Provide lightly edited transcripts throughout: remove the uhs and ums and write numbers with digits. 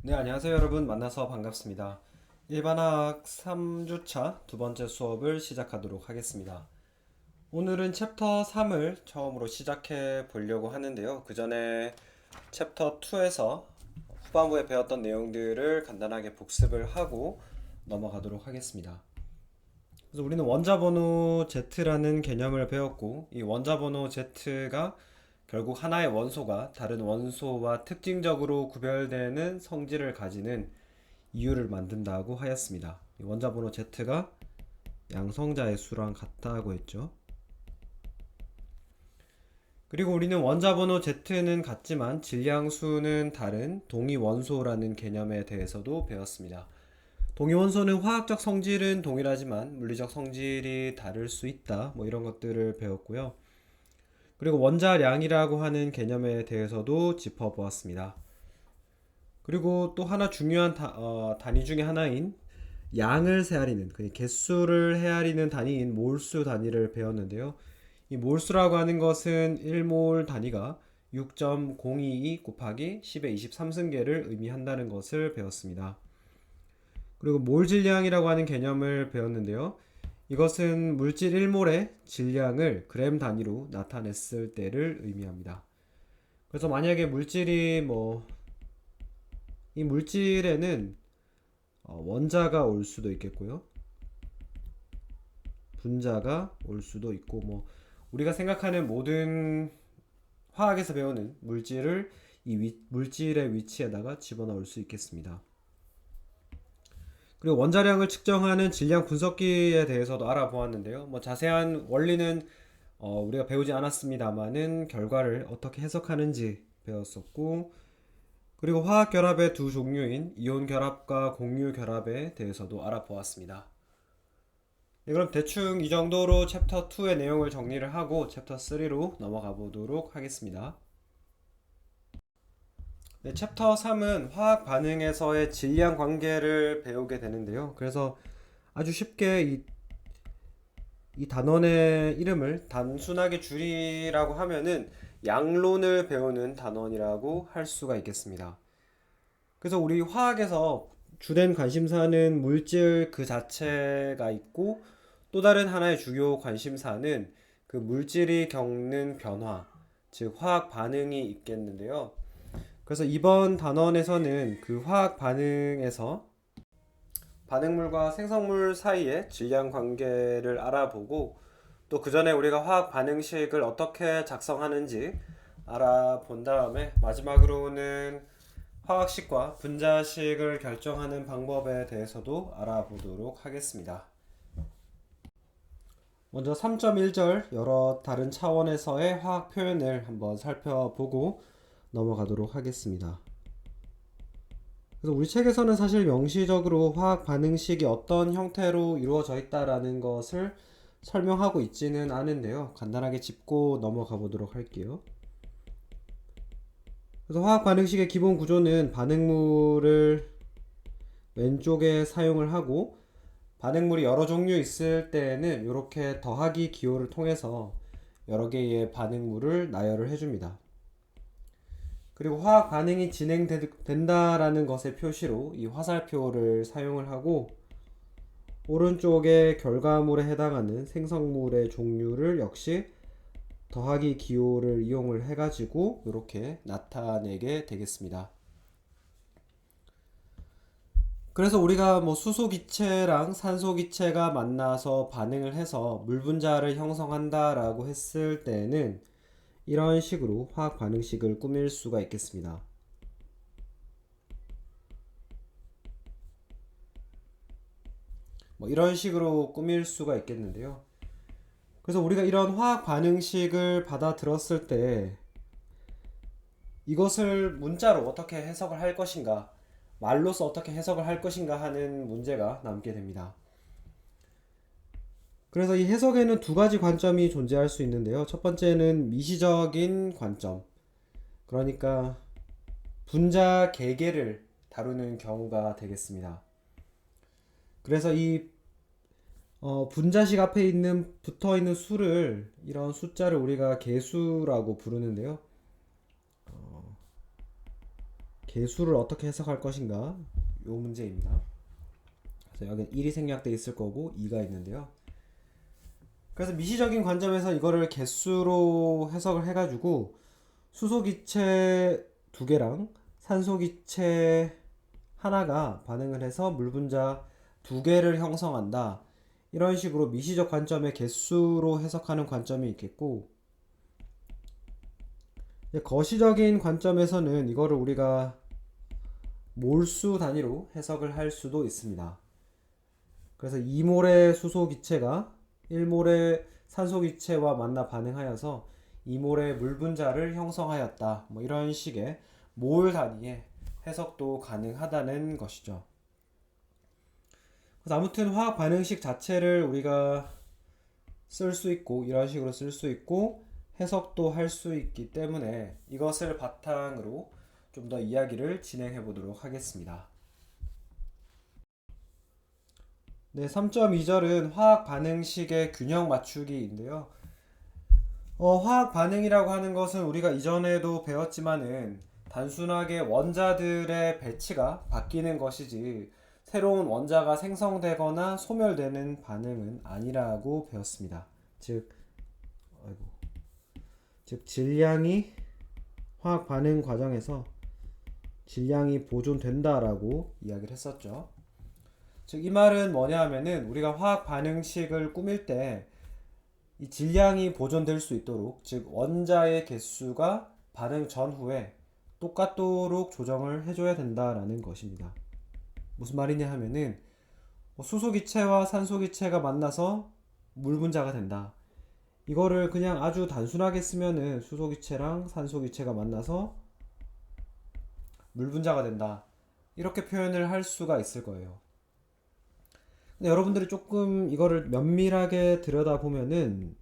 네, 안녕하세요, 여러분. 만나서 반갑습니다. 일반화학 3주차 두 번째 수업을 시작하도록 하겠습니다. 오늘은 챕터 3을 처음으로 시작해 보려고 하는데요. 그 전에 챕터 2에서 후반부에 배웠던 내용들을 간단하게 복습을 하고 넘어가도록 하겠습니다. 그래서 우리는 원자번호 Z라는 개념을 배웠고, 이 원자번호 Z가 결국 하나의 원소가 다른 원소와 특징적으로 구별되는 성질을 가지는 이유를 만든다고 하였습니다. 원자번호 Z가 양성자의 수랑 같다고 했죠. 그리고 우리는 원자번호 Z는 같지만 질량수는 다른 동위원소라는 개념에 대해서도 배웠습니다. 동위원소는 화학적 성질은 동일하지만 물리적 성질이 다를 수 있다. 이런 것들을 배웠고요. 그리고 원자량이라고 하는 개념에 대해서도 짚어보았습니다. 그리고 또 하나 중요한 단위 중에 하나인 양을 헤아리는, 개수를 헤아리는 단위인 몰수 단위를 배웠는데요. 이 몰수라고 하는 것은 1몰 단위가 6.022 곱하기 10의 23승계를 의미한다는 것을 배웠습니다. 그리고 몰 질량이라고 하는 개념을 배웠는데요. 이것은 물질 1몰의 질량을 그램 단위로 나타냈을 때를 의미합니다. 그래서 만약에 이 물질에는 원자가 올 수도 있겠고요. 분자가 올 수도 있고, 우리가 생각하는 모든 화학에서 배우는 물질을 물질의 위치에다가 집어넣을 수 있겠습니다. 그리고 원자량을 측정하는 질량 분석기에 대해서도 알아보았는데요. 자세한 원리는 우리가 배우지 않았습니다만은 결과를 어떻게 해석하는지 배웠었고, 그리고 화학 결합의 두 종류인 이온 결합과 공유 결합에 대해서도 알아보았습니다. 네, 그럼 대충 이 정도로 챕터 2의 내용을 정리를 하고 챕터 3로 넘어가 보도록 하겠습니다. 네, 챕터 3은 화학 반응에서의 질량 관계를 배우게 되는데요. 그래서 아주 쉽게 이 단원의 이름을 단순하게 줄이라고 하면은 양론을 배우는 단원이라고 할 수가 있겠습니다. 그래서 우리 화학에서 주된 관심사는 물질 그 자체가 있고, 또 다른 하나의 주요 관심사는 그 물질이 겪는 변화, 즉 화학 반응이 있겠는데요. 그래서 이번 단원에서는 그 화학 반응에서 반응물과 생성물 사이의 질량 관계를 알아보고, 또 그 전에 우리가 화학 반응식을 어떻게 작성하는지 알아본 다음에 마지막으로는 화학식과 분자식을 결정하는 방법에 대해서도 알아보도록 하겠습니다. 먼저 3.1절 여러 다른 차원에서의 화학 표현을 한번 살펴보고 넘어가도록 하겠습니다. 그래서 우리 책에서는 사실 명시적으로 화학 반응식이 어떤 형태로 이루어져 있다라는 것을 설명하고 있지는 않은데요. 간단하게 짚고 넘어가 보도록 할게요. 그래서 화학 반응식의 기본 구조는 반응물을 왼쪽에 사용을 하고, 반응물이 여러 종류 있을 때에는 이렇게 더하기 기호를 통해서 여러 개의 반응물을 나열을 해줍니다. 그리고 화학 반응이 진행된다라는 것의 표시로 이 화살표를 사용을 하고, 오른쪽에 결과물에 해당하는 생성물의 종류를 역시 더하기 기호를 이용을 해가지고 이렇게 나타내게 되겠습니다. 그래서 우리가 수소기체랑 산소기체가 만나서 반응을 해서 물 분자를 형성한다라고 했을 때는 이런 식으로 화학 반응식을 꾸밀 수가 있겠습니다. 이런 식으로 꾸밀 수가 있겠는데요. 그래서 우리가 이런 화학 반응식을 받아들었을 때 이것을 문자로 어떻게 해석을 할 것인가, 말로서 어떻게 해석을 할 것인가 하는 문제가 남게 됩니다. 그래서 이 해석에는 두 가지 관점이 존재할 수 있는데요. 첫 번째는 미시적인 관점. 그러니까 분자 개개를 다루는 경우가 되겠습니다. 그래서 이 분자식 앞에 붙어 있는 수를, 이런 숫자를 우리가 개수라고 부르는데요. 개수를 어떻게 해석할 것인가 요 문제입니다. 그래서 여기 1이 생략돼 있을 거고 2가 있는데요. 그래서 미시적인 관점에서 이거를 개수로 해석을 해가지고 수소기체 두 개랑 산소기체 하나가 반응을 해서 물분자 두 개를 형성한다. 이런 식으로 미시적 관점의 개수로 해석하는 관점이 있겠고, 거시적인 관점에서는 이거를 우리가 몰수 단위로 해석을 할 수도 있습니다. 그래서 2몰의 수소기체가 1몰의 산소기체와 만나 반응하여서 2몰의 물분자를 형성하였다. 뭐 이런 식의 몰 단위의 해석도 가능하다는 것이죠. 그래서 아무튼 화학 반응식 자체를 우리가 쓸 수 있고 이런 식으로 쓸 수 있고 해석도 할 수 있기 때문에 이것을 바탕으로 좀 더 이야기를 진행해 보도록 하겠습니다. 네, 3.2절은 화학 반응식의 균형 맞추기인데요. 화학 반응이라고 하는 것은 우리가 이전에도 배웠지만은 단순하게 원자들의 배치가 바뀌는 것이지 새로운 원자가 생성되거나 소멸되는 반응은 아니라고 배웠습니다. 즉, 질량이 화학 반응 과정에서 질량이 보존된다라고 이야기를 했었죠. 즉, 이 말은 뭐냐 하면은 우리가 화학 반응식을 꾸밀 때 이 질량이 보존될 수 있도록, 즉 원자의 개수가 반응 전후에 똑같도록 조정을 해줘야 된다라는 것입니다. 무슨 말이냐 하면은 수소기체와 산소기체가 만나서 물분자가 된다. 이거를 그냥 아주 단순하게 쓰면은 수소기체랑 산소기체가 만나서 물분자가 된다. 이렇게 표현을 할 수가 있을 거예요. 근데 여러분들이 조금 이거를 면밀하게 들여다보면은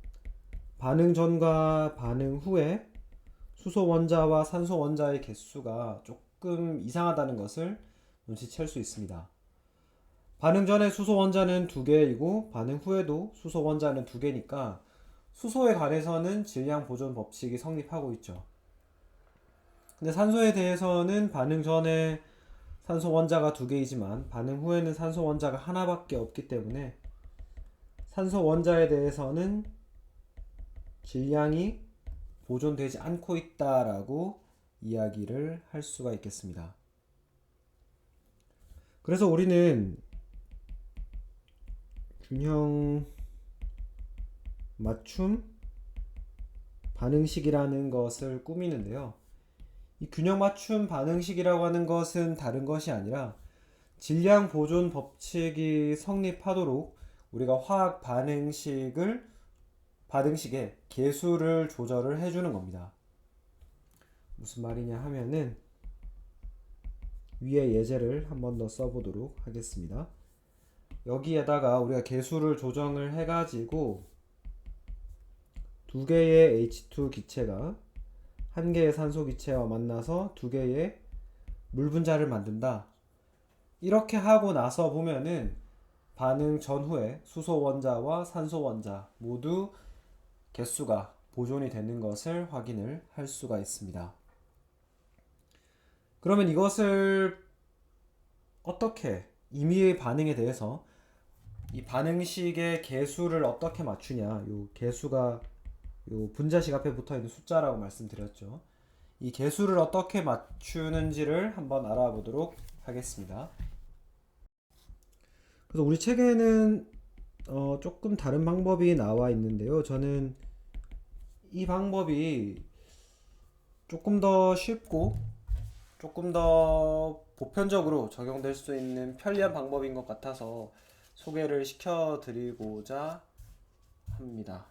반응 전과 반응 후에 수소 원자와 산소 원자의 개수가 조금 이상하다는 것을 눈치챌 수 있습니다. 반응 전에 수소 원자는 2개이고 반응 후에도 수소 원자는 2개니까 수소에 관해서는 질량 보존 법칙이 성립하고 있죠. 근데 산소에 대해서는 반응 전에 산소 원자가 2개이지만 반응 후에는 산소 원자가 하나밖에 없기 때문에 산소 원자에 대해서는 질량이 보존되지 않고 있다라고 이야기를 할 수가 있겠습니다. 그래서 우리는 균형 맞춤 반응식이라는 것을 꾸미는데요. 이 균형 맞춤 반응식이라고 하는 것은 다른 것이 아니라 질량 보존 법칙이 성립하도록 우리가 화학 반응식의 개수를 조절을 해주는 겁니다. 무슨 말이냐 하면은 위에 예제를 한 번 더 써보도록 하겠습니다. 여기에다가 우리가 개수를 조정을 해가지고 2개의 H2 기체가 1개의 산소 기체와 만나서 2개의 물 분자를 만든다. 이렇게 하고 나서 보면은 반응 전후에 수소 원자와 산소 원자 모두 개수가 보존이 되는 것을 확인을 할 수가 있습니다. 그러면 이것을 어떻게 임의의 반응에 대해서 이 반응식의 개수를 어떻게 맞추냐, 요 개수가 요 분자식 앞에 붙어 있는 숫자라고 말씀드렸죠. 이 개수를 어떻게 맞추는지를 한번 알아보도록 하겠습니다. 그래서 우리 책에는 조금 다른 방법이 나와 있는데요. 저는 이 방법이 조금 더 쉽고 조금 더 보편적으로 적용될 수 있는 편리한 방법인 것 같아서 소개를 시켜드리고자 합니다.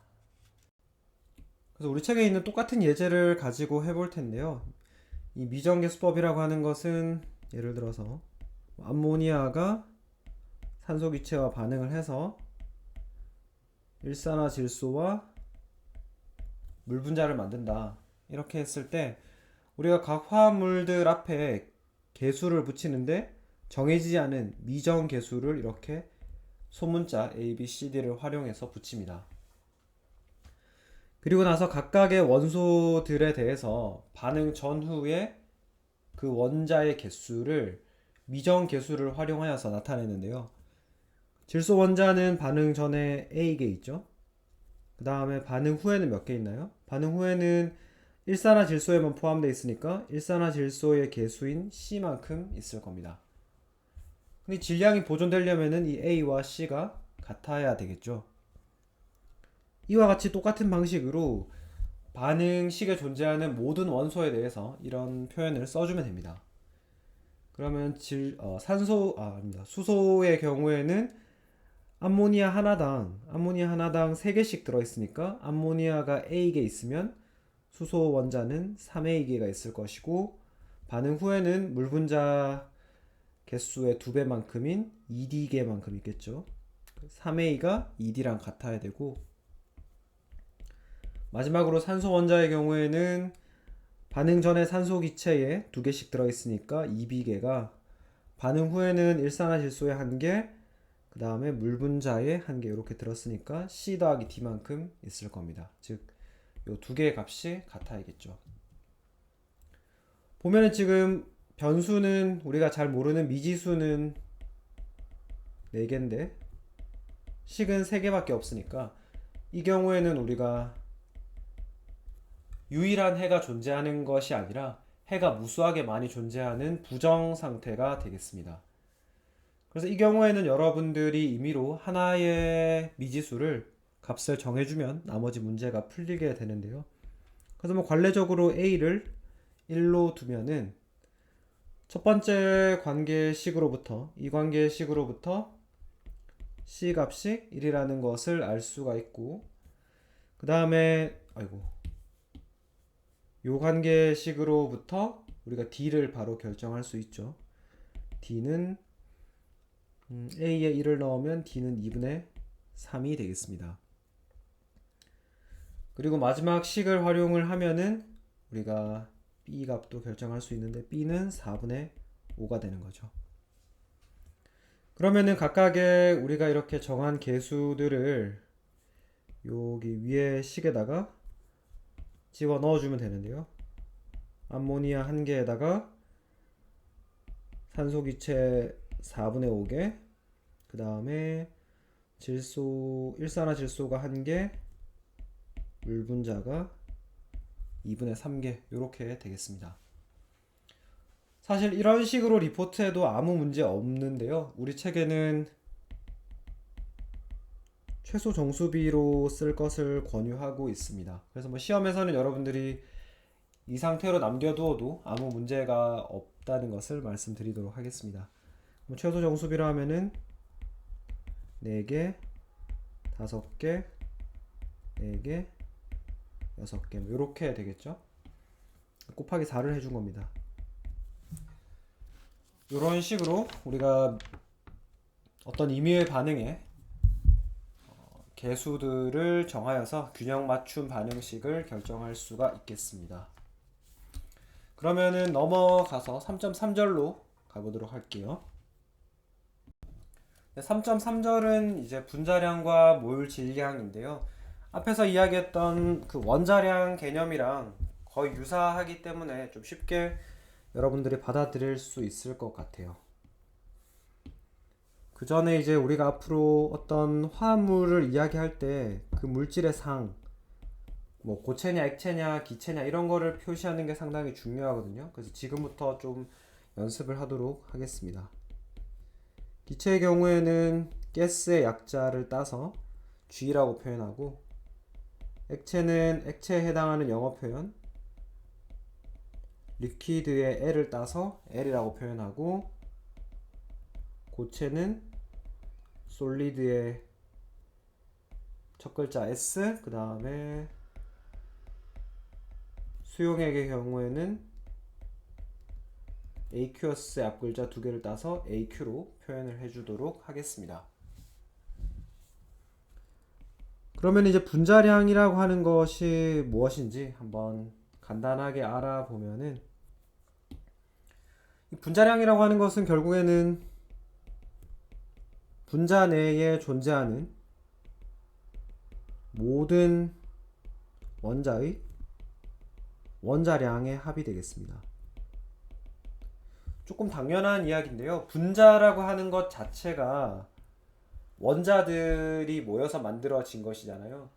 그래서 우리 책에 있는 똑같은 예제를 가지고 해볼 텐데요. 이 미정계수법이라고 하는 것은 예를 들어서 암모니아가 산소기체와 반응을 해서 일산화질소와 물분자를 만든다. 이렇게 했을 때 우리가 각 화합물들 앞에 개수를 붙이는데 정해지지 않은 미정계수를 이렇게 소문자 A, B, C, D를 활용해서 붙입니다. 그리고 나서 각각의 원소들에 대해서 반응 전후에 그 원자의 개수를 미정 개수를 활용하여서 나타내는데요. 질소 원자는 반응 전에 A개 있죠. 그 다음에 반응 후에는 몇 개 있나요? 반응 후에는 일산화질소에만 포함되어 있으니까 일산화질소의 개수인 C만큼 있을 겁니다. 근데 질량이 보존되려면 이 A와 C가 같아야 되겠죠. 이와 같이 똑같은 방식으로 반응식에 존재하는 모든 원소에 대해서 이런 표현을 써주면 됩니다. 그러면 아닙니다. 수소의 경우에는 암모니아 하나당 3개씩 들어있으니까 암모니아가 A개 있으면 수소 원자는 3A개가 있을 것이고, 반응 후에는 물 분자 개수의 2배만큼인 2D개만큼 있겠죠. 3A가 2D랑 같아야 되고, 마지막으로 산소 원자의 경우에는 반응 전에 산소 기체에 2개씩 들어있으니까 2B개가, 반응 후에는 일산화질소에 1개, 그 다음에 물 분자에 1개 이렇게 들었으니까 C 더하기 D만큼 있을 겁니다. 즉, 요 두 개의 값이 같아야겠죠. 보면은 지금 변수는 우리가 잘 모르는 미지수는 4개인데 식은 3개밖에 없으니까 이 경우에는 우리가 유일한 해가 존재하는 것이 아니라 해가 무수하게 많이 존재하는 부정 상태가 되겠습니다. 그래서 이 경우에는 여러분들이 임의로 하나의 미지수를 값을 정해주면 나머지 문제가 풀리게 되는데요. 그래서 뭐 관례적으로 A를 1로 두면은 첫 번째 관계식으로부터 이 관계식으로부터 C 값이 1이라는 것을 알 수가 있고, 그 다음에 요 관계식으로부터 우리가 D를 바로 결정할 수 있죠. D는 A에 1을 넣으면 D는 2분의 3이 되겠습니다. 그리고 마지막 식을 활용을 하면은 우리가 B 값도 결정할 수 있는데 B는 4분의 5가 되는 거죠. 그러면은 각각의 우리가 이렇게 정한 개수들을 여기 위에 식에다가 집어 넣어주면 되는데요. 암모니아 1개에다가 산소기체 4분의 5개, 그 다음에 일산화질소가 1개, 물 분자가 2분의 3개 이렇게 되겠습니다. 사실 이런 식으로 리포트해도 아무 문제 없는데요. 우리 책에는 최소 정수비로 쓸 것을 권유하고 있습니다. 그래서 뭐 시험에서는 여러분들이 이 상태로 남겨두어도 아무 문제가 없다는 것을 말씀드리도록 하겠습니다. 최소 정수비로 하면은 4개, 5개, 4개, 6개 뭐 이렇게 되겠죠. 곱하기 4를 해준 겁니다. 이런 식으로 우리가 어떤 임의의 반응에 개수들을 정하여서 균형 맞춤 반응식을 결정할 수가 있겠습니다. 그러면은 넘어가서 3.3절로 가보도록 할게요. 3.3절은 이제 분자량과 몰 질량인데요. 앞에서 이야기했던 그 원자량 개념이랑 거의 유사하기 때문에 좀 쉽게 여러분들이 받아들일 수 있을 것 같아요. 그 전에 이제 우리가 앞으로 어떤 화합물을 이야기할 때 그 물질의 상, 뭐 고체냐, 액체냐, 기체냐 이런 거를 표시하는 게 상당히 중요하거든요. 그래서 지금부터 좀 연습을 하도록 하겠습니다. 기체의 경우에는 가스의 약자를 따서 G라고 표현하고, 액체는 액체에 해당하는 영어 표현 리퀴드의 L을 따서 L이라고 표현하고, 고체는 솔리드의 첫 글자 S, 그 다음에 수용액의 경우에는 AQS의 앞글자 2개를 따서 AQ로 표현을 해주도록 하겠습니다. 그러면 이제 분자량이라고 하는 것이 무엇인지 한번 간단하게 알아보면은, 이 분자량이라고 하는 것은 결국에는 분자 내에 존재하는 모든 원자의 원자량의 합이 되겠습니다. 조금 당연한 이야기인데요. 분자라고 하는 것 자체가 원자들이 모여서 만들어진 것이잖아요.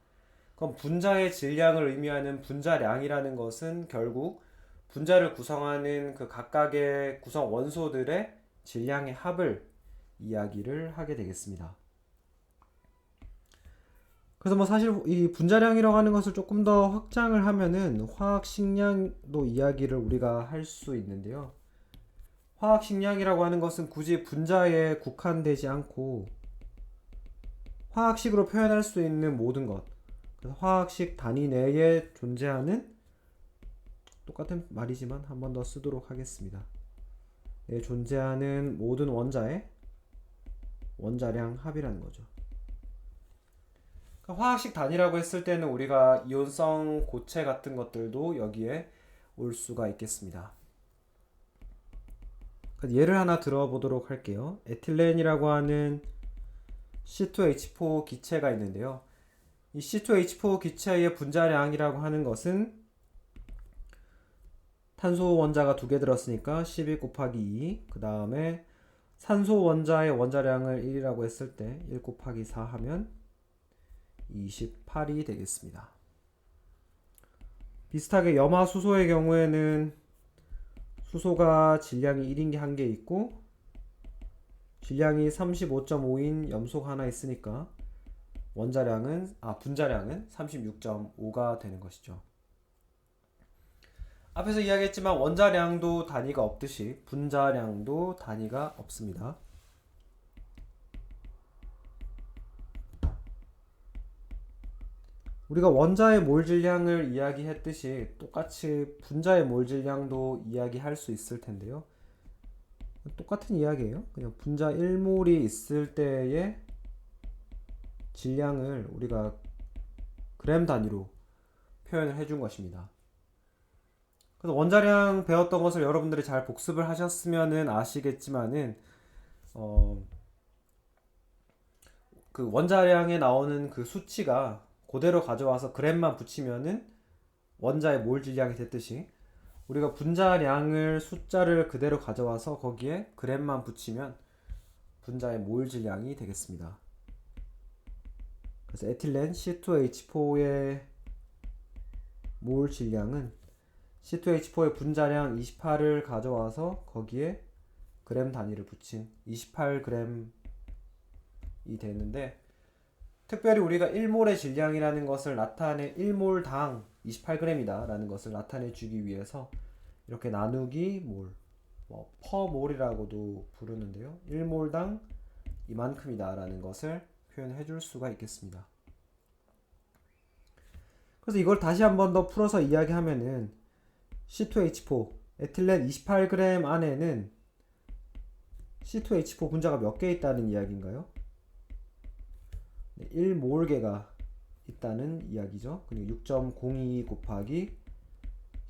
그럼 분자의 질량을 의미하는 분자량이라는 것은 결국 분자를 구성하는 그 각각의 구성 원소들의 질량의 합을 이야기를 하게 되겠습니다. 그래서 뭐 사실 이 분자량이라고 하는 것을 조금 더 확장을 하면은 화학식량도 이야기를 우리가 할 수 있는데요. 화학식량이라고 하는 것은 굳이 분자에 국한되지 않고 화학식으로 표현할 수 있는 모든 것, 그래서 화학식 단위 내에 존재하는, 똑같은 말이지만 한 번 더 쓰도록 하겠습니다. 존재하는 모든 원자의 원자량 합이라는 거죠. 그러니까 화학식 단위라고 했을 때는 우리가 이온성 고체 같은 것들도 여기에 올 수가 있겠습니다. 예를 하나 들어보도록 할게요. 에틸렌이라고 하는 C2H4 기체가 있는데요. 이 C2H4 기체의 분자량이라고 하는 것은 탄소 원자가 2개 들었으니까 12 곱하기 2, 그 다음에 산소 원자의 원자량을 1이라고 했을 때 1 곱하기 4 하면 28이 되겠습니다. 비슷하게 염화수소의 경우에는 수소가 질량이 1인 게 한 개 있고 질량이 35.5인 염소가 하나 있으니까 분자량은 36.5가 되는 것이죠. 앞에서 이야기했지만 원자량도 단위가 없듯이 분자량도 단위가 없습니다. 우리가 원자의 몰 질량을 이야기했듯이 똑같이 분자의 몰 질량도 이야기할 수 있을 텐데요. 똑같은 이야기예요. 그냥 분자 1몰이 있을 때의 질량을 우리가 그램 단위로 표현을 해준 것입니다. 그래서 원자량 배웠던 것을 여러분들이 잘 복습을 하셨으면 아시겠지만은 그 원자량에 나오는 그 수치가 그대로 가져와서 그램만 붙이면은 원자의 몰 질량이 됐듯이 우리가 분자량을 숫자를 그대로 가져와서 거기에 그램만 붙이면 분자의 몰 질량이 되겠습니다. 그래서 에틸렌 C2H4의 몰 질량은 C2H4의 분자량 28을 가져와서 거기에 그램 단위를 붙인 28g이 되는데, 특별히 우리가 1몰의 질량이라는 것을 1몰당 28g이다 라는 것을 나타내 주기 위해서 이렇게 나누기 몰, 퍼몰이라고도 부르는데요. 1몰당 이만큼이다 라는 것을 표현해 줄 수가 있겠습니다. 그래서 이걸 다시 한 번 더 풀어서 이야기하면은 C2H4 에틸렌 28g 안에는 C2H4 분자가 몇 개 있다는 이야기인가요? 1몰개가 있다는 이야기죠. 그리고 6.02 곱하기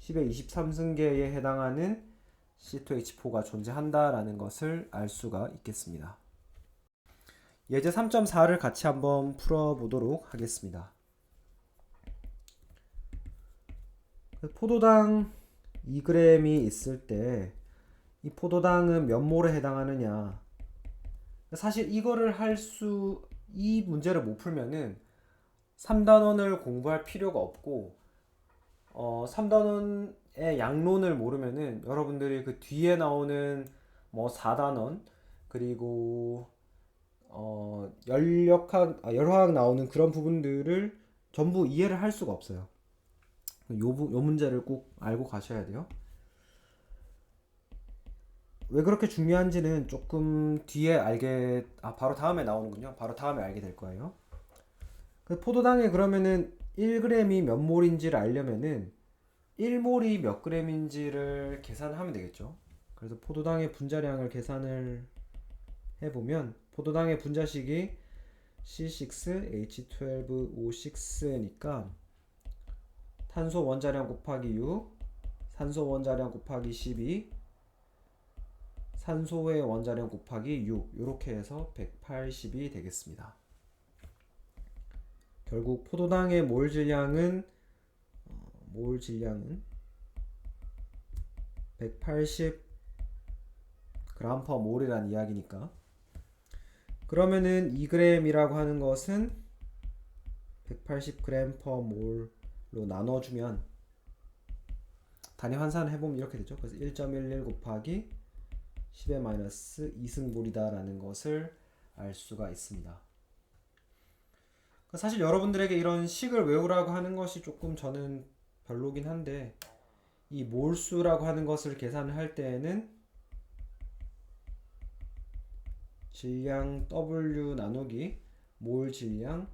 10의 23승계에 해당하는 C2H4가 존재한다라는 것을 알 수가 있겠습니다. 예제 3.4를 같이 한번 풀어보도록 하겠습니다. 포도당 2g이 있을 때 이 포도당은 몇 몰에 해당하느냐. 사실 이 문제를 못 풀면은 3단원을 공부할 필요가 없고 3단원의 양론을 모르면은 여러분들이 그 뒤에 나오는 4단원 그리고 열화학 나오는 그런 부분들을 전부 이해를 할 수가 없어요. 요 문제를 꼭 알고 가셔야 돼요. 왜 그렇게 중요한지는 조금 뒤에 바로 다음에 나오는군요. 바로 다음에 알게 될 거예요. 포도당에 그러면은 1g이 몇 몰인지를 알려면은 1몰이 몇 g인지를 계산하면 되겠죠. 그래서 포도당의 분자량을 계산을 해보면 포도당의 분자식이 C6H12O6니까 탄소 원자량 곱하기 6, 산소 원자량 곱하기 12, 산소의 원자량 곱하기 6, 이렇게 해서 180이 되겠습니다. 결국 포도당의 몰 질량은 180 gpmol이라는 이야기니까. 그러면은 2g이라고 하는 것은 180g/mol로 나눠주면 단위 환산을 해보면 이렇게 되죠. 그래서 1.11 곱하기 10의 마이너스 2승몰이다 라는 것을 알 수가 있습니다. 사실 여러분들에게 이런 식을 외우라고 하는 것이 조금 저는 별로긴 한데, 이 몰수라고 하는 것을 계산을 할 때에는 질량 W 나누기 몰 질량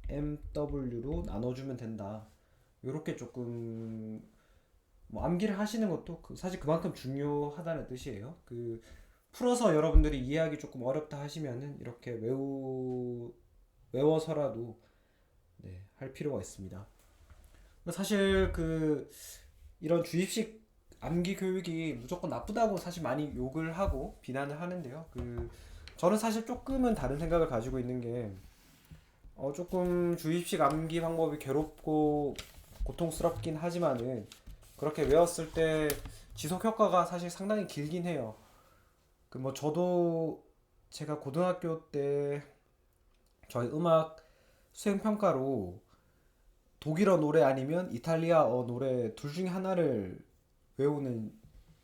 MW로 나눠주면 된다. 이렇게 조금 뭐 암기를 하시는 것도 사실 그만큼 중요하다는 뜻이에요. 풀어서 여러분들이 이해하기 조금 어렵다 하시면은 이렇게 외워서라도 네, 할 필요가 있습니다. 사실 이런 주입식 암기 교육이 무조건 나쁘다고 사실 많이 욕을 하고 비난을 하는데요. 저는 사실 조금은 다른 생각을 가지고 있는 게, 조금 주입식 암기 방법이 괴롭고 고통스럽긴 하지만은 그렇게 외웠을 때 지속 효과가 사실 상당히 길긴 해요. 저도 제가 고등학교 때 저희 음악 수행 평가로 독일어 노래 아니면 이탈리아어 노래 둘 중에 하나를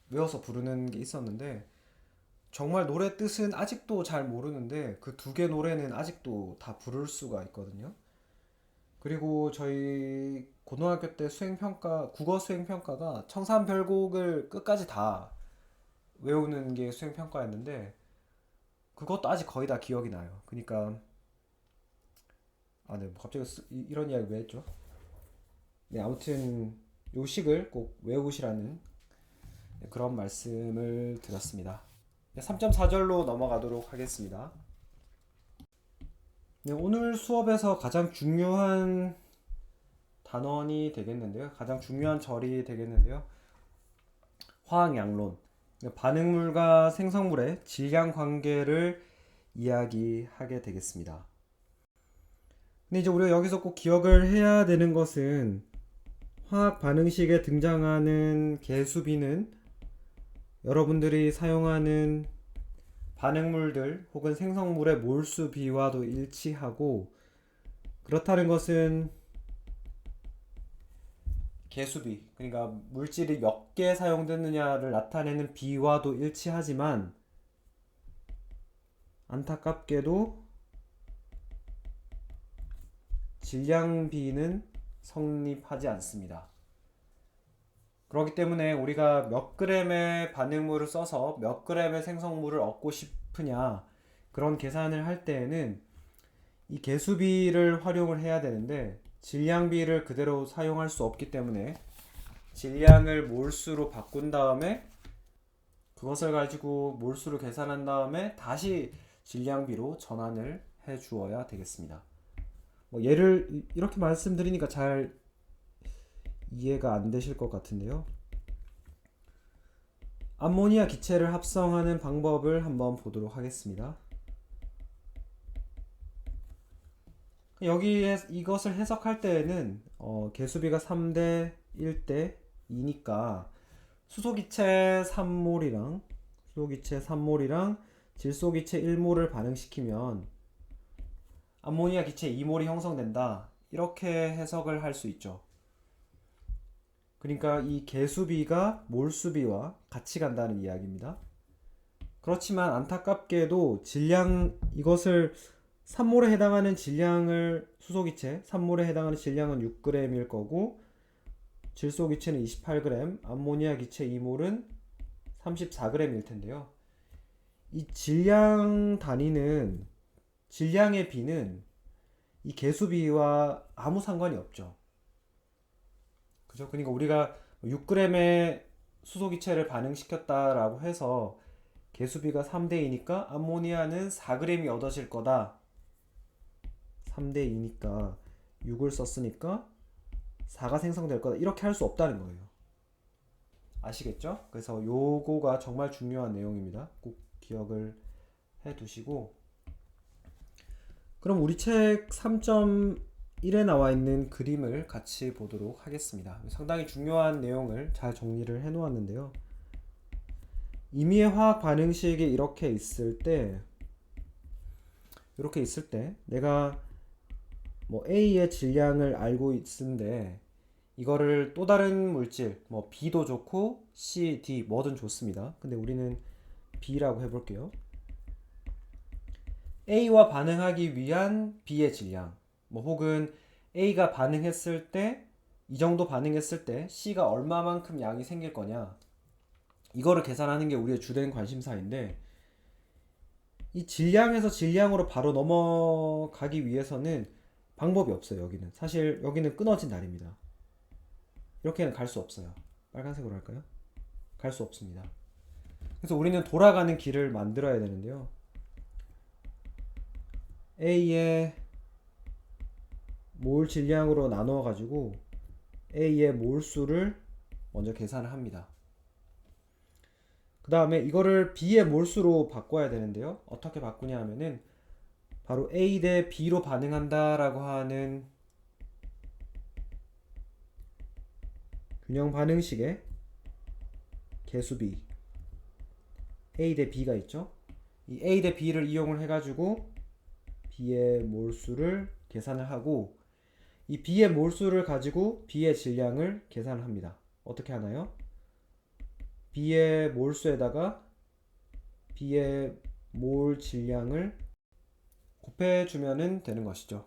외워서 부르는 게 있었는데, 정말 노래 뜻은 아직도 잘 모르는데 그 두 개 노래는 아직도 다 부를 수가 있거든요. 그리고 저희 고등학교 때 국어 수행평가가 청산별곡을 끝까지 다 외우는 게 수행평가였는데, 그것도 아직 거의 다 기억이 나요. 그러니까 네, 갑자기 이런 이야기 왜 했죠? 네, 아무튼 요 식을 꼭 외우시라는 그런 말씀을 드렸습니다. 3.4절로 넘어가도록 하겠습니다. 네, 오늘 수업에서 가장 중요한 단원이 되겠는데요. 가장 중요한 절이 되겠는데요. 화학양론. 반응물과 생성물의 질량 관계를 이야기하게 되겠습니다. 근데 이제 우리가 여기서 꼭 기억을 해야 되는 것은, 화학 반응식에 등장하는 개수비는 여러분들이 사용하는 반응물들 혹은 생성물의 몰수 비와도 일치하고, 그렇다는 것은 개수비, 그러니까 물질이 몇 개 사용됐느냐를 나타내는 비와도 일치하지만, 안타깝게도 질량비는 성립하지 않습니다. 그렇기 때문에 우리가 몇 그램의 반응물을 써서 몇 그램의 생성물을 얻고 싶으냐, 그런 계산을 할 때에는 이 개수비를 활용을 해야 되는데, 질량비를 그대로 사용할 수 없기 때문에 질량을 몰수로 바꾼 다음에 그것을 가지고 몰수를 계산한 다음에 다시 질량비로 전환을 해 주어야 되겠습니다. 예를 이렇게 말씀드리니까 잘 이해가 안 되실 것 같은데요. 암모니아 기체를 합성하는 방법을 한번 보도록 하겠습니다. 여기에 이것을 해석할 때에는 개수비가 3대 1대 2니까 수소기체 3몰이랑 질소기체 1몰을 반응시키면 암모니아 기체 2몰이 형성된다, 이렇게 해석을 할 수 있죠. 그러니까 이 개수비가 몰수비와 같이 간다는 이야기입니다. 그렇지만 안타깝게도 이것을 3몰에 해당하는 질량을, 수소기체 3몰에 해당하는 질량은 6g일 거고, 질소기체는 28g, 암모니아 기체 2몰은 34g일 텐데요. 이 질량 단위는, 질량의 비는 이 개수비와 아무 상관이 없죠. 그죠? 그러니까 우리가 6g의 수소기체를 반응시켰다라고 해서 개수비가 3대2니까 암모니아는 4g이 얻어질 거다. 3대2니까 6을 썼으니까 4가 생성될 거다, 이렇게 할 수 없다는 거예요. 아시겠죠? 그래서 요거가 정말 중요한 내용입니다. 꼭 기억을 해 두시고, 그럼 우리 책 3.1에 나와 있는 그림을 같이 보도록 하겠습니다. 상당히 중요한 내용을 잘 정리를 해 놓았는데요. 임의의 화학 반응식이 이렇게 있을 때 내가 뭐 A의 질량을 알고 있는데 이거를 또 다른 물질 뭐 B도 좋고 C, D 뭐든 좋습니다. 근데 우리는 B라고 해볼게요. A와 반응하기 위한 B의 질량 뭐 혹은 A가 반응했을 때 이 정도 반응했을 때 C가 얼마만큼 양이 생길 거냐 이거를 계산하는 게 우리의 주된 관심사인데 이 질량에서 질량으로 바로 넘어가기 위해서는 방법이 없어요. 여기는 사실 여기는 끊어진 날입니다. 이렇게는 갈 수 없어요. 빨간색으로 할까요? 갈 수 없습니다. 그래서 우리는 돌아가는 길을 만들어야 되는데요. A의 몰 질량으로 나누어 가지고 A의 몰수를 먼저 계산을 합니다. 그 다음에 이거를 B의 몰수로 바꿔야 되는데요. 어떻게 바꾸냐 하면은 바로 A 대 B로 반응한다 라고 하는 균형 반응식의 개수비 A 대 B가 있죠. 이 A 대 B를 이용을 해가지고 B의 몰수를 계산을 하고 이 B의 몰수를 가지고 B의 질량을 계산을 합니다. 어떻게 하나요? B의 몰수에다가 B의 몰 질량을 곱해주면 되는 것이죠.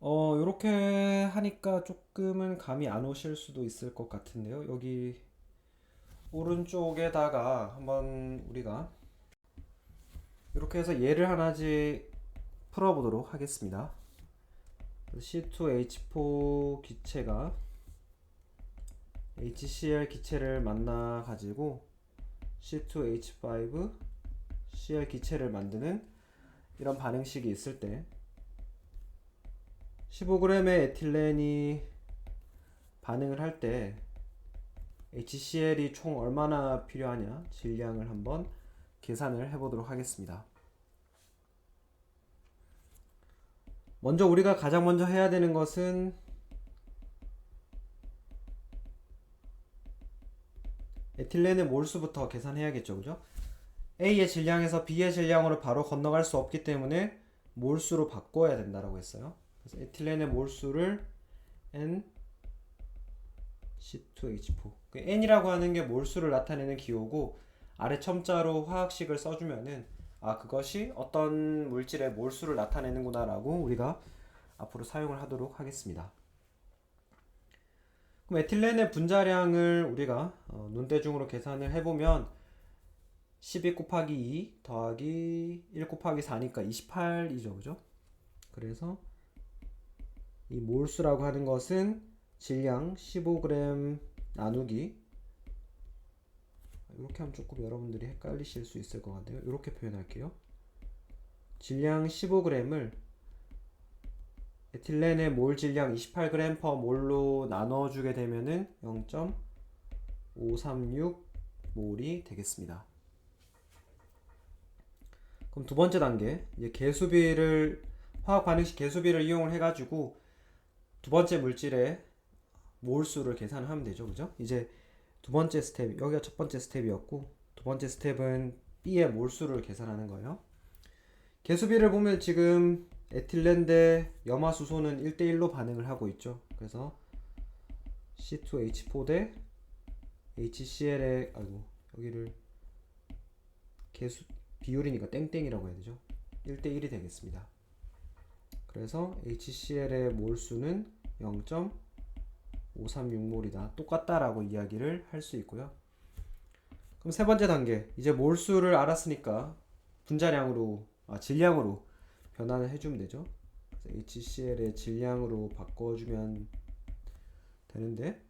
요렇게 하니까 조금은 감이 안 오실 수도 있을 것 같은데요. 여기 오른쪽에다가 한번 우리가 이렇게 해서 예를 하나씩 풀어보도록 하겠습니다. C2H4 기체가 HCl 기체를 만나 가지고 C2H5 Cl 기체를 만드는 이런 반응식이 있을 때 15g의 에틸렌이 반응을 할 때 HCl이 총 얼마나 필요하냐 질량을 한번 계산을 해보도록 하겠습니다. 먼저 우리가 가장 먼저 해야 되는 것은 에틸렌의 몰수부터 계산해야겠죠, 그죠? A의 질량에서 B의 질량으로 바로 건너갈 수 없기 때문에 몰수로 바꿔야 된다라고 했어요. 그래서 에틸렌의 몰수를 N C2H4 N이라고 하는 게 몰수를 나타내는 기호고 아래 첨자로 화학식을 써주면은 아 그것이 어떤 물질의 몰수를 나타내는구나 라고 우리가 앞으로 사용을 하도록 하겠습니다. 그럼 에틸렌의 분자량을 우리가 눈대중으로 계산을 해보면 12 곱하기 2 더하기 1 곱하기 4니까 28이죠, 그죠? 그래서 이 몰수라고 하는 것은 질량 15g 나누기 이렇게 하면 조금 여러분들이 헷갈리실 수 있을 것 같아요. 이렇게 표현할게요. 질량 15g을 에틸렌의 몰 질량 28g per 몰로 나눠주게 되면은 0.536 몰이 되겠습니다. 그럼 두 번째 단계 이제 화학 반응식 개수비를 이용을 해가지고 두 번째 물질의 몰수를 계산하면 되죠, 그죠? 이제 두 번째 스텝 여기가 첫 번째 스텝이었고 두 번째 스텝은 B의 몰수를 계산하는 거예요. 개수비를 보면 지금 에틸렌 대 염화수소는 1대1로 반응을 하고 있죠. 그래서 C2H4 대 HCl의 여기를 개수 비율이니까 땡땡이라고 해야 되죠. 1대1이 되겠습니다. 그래서 HCl의 몰수는 0.536몰이다. 똑같다라고 이야기를 할 수 있고요. 그럼 세 번째 단계 이제 몰수를 알았으니까 질량으로 변환을 해주면 되죠. 그래서 HCl의 질량으로 바꿔주면 되는데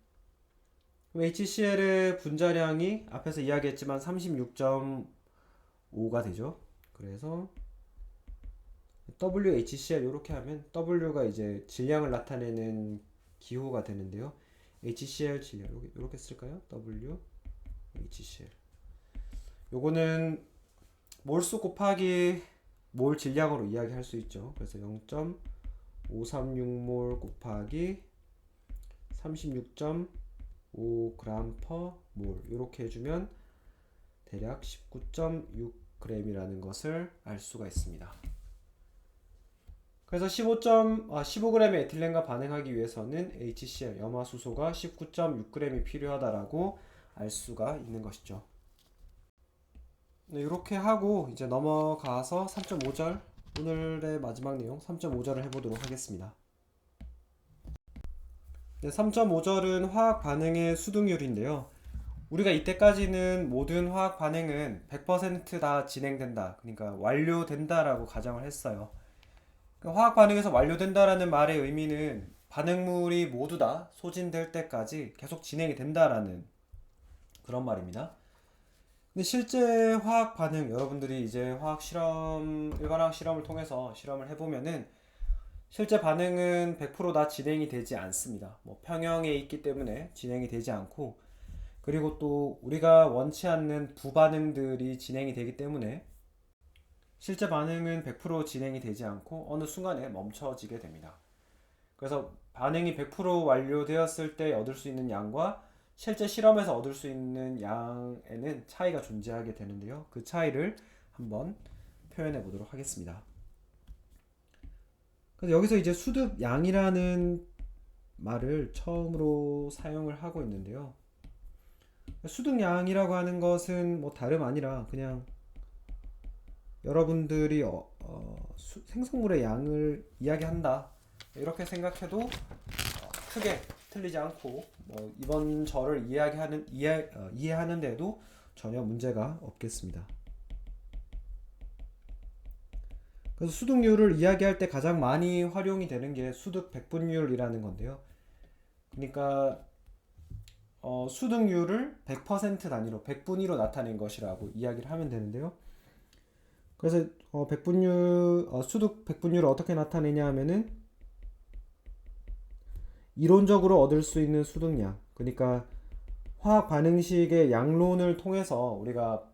그럼 HCl의 분자량이 앞에서 이야기했지만 36.5가 되죠. 그래서 WHCl 이렇게 하면 W가 이제 질량을 나타내는 기호가 되는데요. HCl 질량 이렇게 쓸까요? WHCl 요거는 몰수 곱하기 몰 질량으로 이야기할 수 있죠. 그래서 0.536몰 곱하기 36.5 5g/몰 이렇게 해주면 대략 19.6g이라는 것을 알 수가 있습니다. 그래서 15g의 에틸렌과 반응하기 위해서는 HCl, 염화수소가 19.6g이 필요하다라고 알 수가 있는 것이죠. 네, 이렇게 하고 이제 넘어가서 3.5절, 오늘의 마지막 내용 3.5절을 해보도록 하겠습니다. 네, 3.5절은 화학 반응의 수득률인데요. 우리가 이때까지는 모든 화학 반응은 100%다 진행된다, 그러니까 완료된다라고 가정을 했어요. 화학 반응에서 완료된다라는 말의 의미는 반응물이 모두 다 소진될 때까지 계속 진행이 된다라는 그런 말입니다. 근데 실제 화학 반응, 여러분들이 이제 화학 실험, 일반 화학 실험을 통해서 실험을 해보면은 실제 반응은 100%다 진행이 되지 않습니다. 뭐 평형에 있기 때문에 진행이 되지 않고, 그리고 또 우리가 원치 않는 부반응들이 진행이 되기 때문에 실제 반응은 100% 진행이 되지 않고 어느 순간에 멈춰지게 됩니다. 그래서 반응이 100% 완료되었을 때 얻을 수 있는 양과 실제 실험에서 얻을 수 있는 양에는 차이가 존재하게 되는데요. 그 차이를 한번 표현해 보도록 하겠습니다. 그래서 여기서 이제 수득양이라는 말을 처음으로 사용을 하고 있는데요. 수득양이라고 하는 것은 뭐 다름 아니라 그냥 여러분들이 생성물의 양을 이야기한다, 이렇게 생각해도 크게 틀리지 않고, 뭐 이번 절을 이해하는 데도 전혀 문제가 없겠습니다. 그래서 수득률을 이야기할 때 가장 많이 활용이 되는 게 수득 백분율이라는 건데요. 그러니까 수득률을 100% 단위로, 백분위로 나타낸 것이라고 이야기를 하면 되는데요. 그래서 수득 백분율을 어떻게 나타내냐 하면은 이론적으로 얻을 수 있는 수득량, 그러니까 화학 반응식의 양론을 통해서 우리가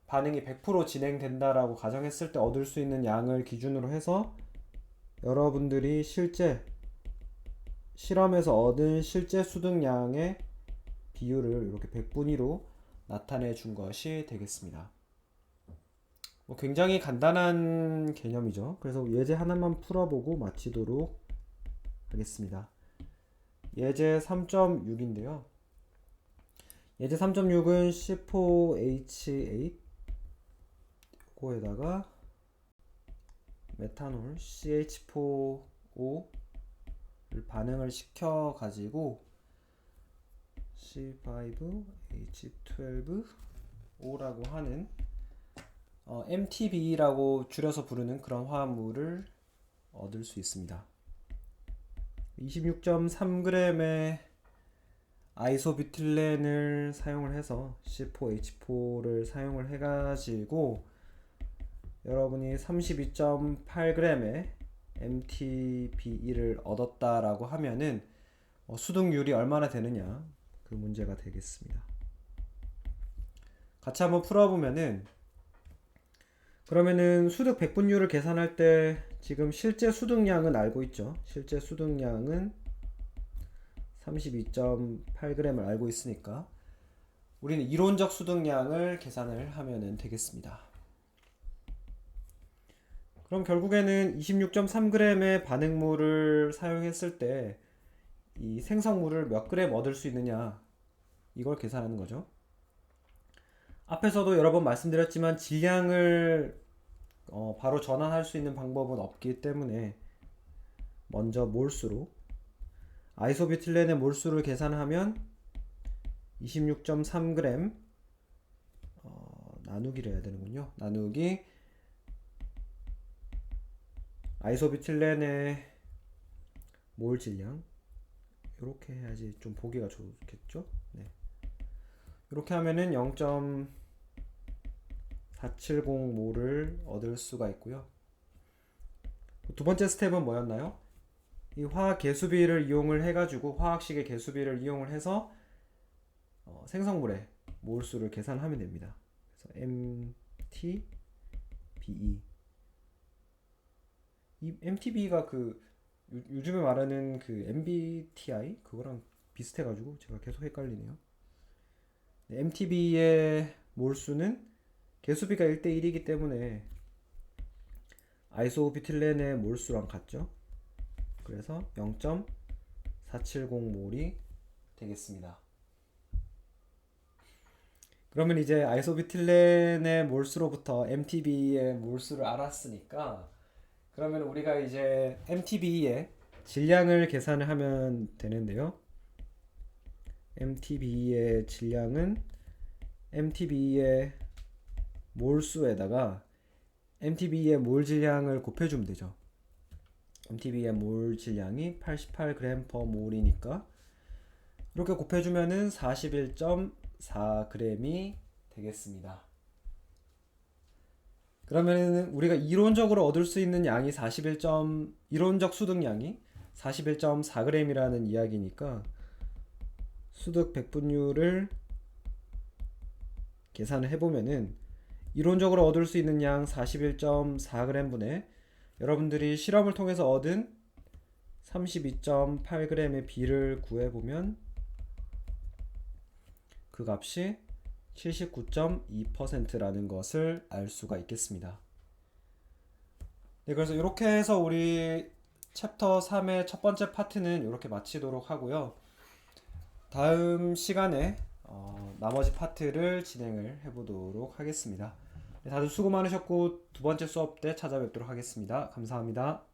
반응이 100% 진행된다라고 가정했을 때 얻을 수 있는 양을 기준으로 해서 여러분들이 실제 실험에서 얻은 실제 수득량의 비율을 이렇게 백분위로 나타내 준 것이 되겠습니다. 굉장히 간단한 개념이죠. 그래서 예제 하나만 풀어보고 마치도록 하겠습니다. 예제 3.6인데요. 예제 3.6은 C4H8 이거에다가 메탄올 CH4O를 반응을 시켜 가지고 C5H12O라고 하는 MTBE라고 줄여서 부르는 그런 화합물을 얻을 수 있습니다. 26.3g의 아이소뷰틸렌을 사용을 해서 C4H4를 사용을 해가지고 여러분이 32.8g의 MTBE를 얻었다라고 하면은 수득률이 얼마나 되느냐, 그 문제가 되겠습니다. 같이 한번 풀어보면은, 그러면은 수득 백분율을 계산할 때 지금 실제 수득량은 알고 있죠. 실제 수득량은 32.8g을 알고 있으니까 우리는 이론적 수득량을 계산을 하면 되겠습니다. 그럼 결국에는 26.3g의 반응물을 사용했을 때 이 생성물을 몇 그램 얻을 수 있느냐, 이걸 계산하는 거죠. 앞에서도 여러 번 말씀드렸지만 질량을 바로 전환할 수 있는 방법은 없기 때문에 먼저 몰수로, 아이소뷰틸렌의 몰수를 계산하면 26.3g 나누기를 해야 되는군요. 나누기 아이소뷰틸렌의 몰 질량, 이렇게 해야지 좀 보기가 좋겠죠. 네. 이렇게 하면은 0.470몰을 얻을 수가 있고요. 두 번째 스텝은 뭐였나요? 이 화학 개수비를 이용을 해가지고, 화학식의 개수비를 이용을 해서 생성물의 몰수를 계산하면 됩니다. 그래서 MTBE, 이 MTBE가 그 요즘에 말하는 그 MBTI 그거랑 비슷해가지고 제가 계속 헷갈리네요. MTB의 몰수는 개수비가 1대1이기 때문에 아이소비틸렌의 몰수랑 같죠. 그래서 0.470몰이 되겠습니다. 그러면 이제 아이소비틸렌의 몰수로부터 MTB의 몰수를 알았으니까, 그러면 우리가 이제 MTB의 질량을 계산을 하면 되는데요. MTB의 질량은 MTB의 몰수에다가 MTB의 몰 질량을 곱해주면 되죠. MTB의 몰 질량이 88g/몰이니까 이렇게 곱해주면은 41.4g이 되겠습니다. 그러면은 우리가 이론적으로 얻을 수 있는 양이 이론적 수득량이 41.4g이라는 이야기니까 수득 백분율을 계산을 해보면은 이론적으로 얻을 수 있는 양 41.4g분의 여러분들이 실험을 통해서 얻은 32.8g의 비를 구해보면 그 값이 79.2%라는 것을 알 수가 있겠습니다. 네, 그래서 이렇게 해서 우리 챕터 3의 첫 번째 파트는 이렇게 마치도록 하고요. 다음 시간에 나머지 파트를 진행을 해보도록 하겠습니다. 네, 다들 수고 많으셨고 두 번째 수업 때 찾아뵙도록 하겠습니다. 감사합니다.